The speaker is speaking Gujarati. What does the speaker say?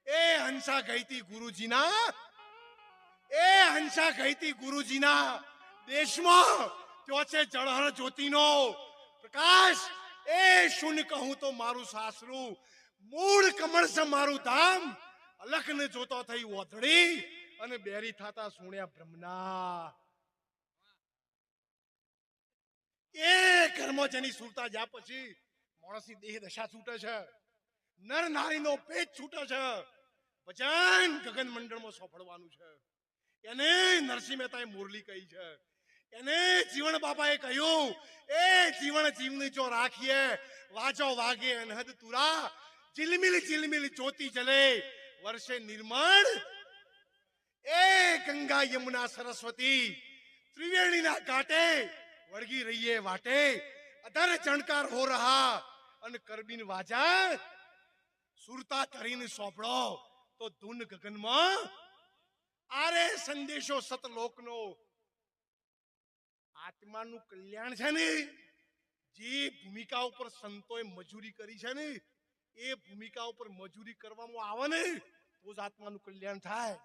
એ હંસા ગઈ હતી ગુરુજીના દેશમાં ત્યો છે જળહર જ્યોતિનો પ્રકાશ. એ શૂન્ય કહું તો મારું સાસરું, મૂળ કમળ છે મારું ધામ. અલખને જોતો થઈ ઓધડી અને બેરી થાતા સુણ્યા બ્રહ્મના. એ ઘરમાં જેની સુરતા જા પછી માણસની દેહ દશા છૂટે છે, નર નારીનો પેટ છૂટે છે. ભજન ગગન મંડળમાં સોંપડવાનું છે. એને નરસિંહ મહેતાએ મુરલી કહી છે. એને જીવન બાપાએ કહ્યું, એ જીવન જીવની જો રાખીએ વાજો વાગે અનહદ તુરા, ઝિલમિલ જ્યોતિ જલે વર્ષે નિર્મળ. એ ગંગા યમુના સરસ્વતી ત્રિવેણીના ઘાટે વળગી રહીએ વાટે, અધર ચણકાર હો રહા અને કરબીન વાજા. સુરતા તરીને સોંપડો તો ધૂન ગગનમાં. આરે સંદેશો સતલોકનો. આત્માનું કલ્યાણ છે ને, જે ભૂમિકા ઉપર સંતોએ મજૂરી કરી છે ને, એ ભૂમિકા ઉપર મજૂરી કરવામાં આવે ને તો જ આત્માનું કલ્યાણ થાય.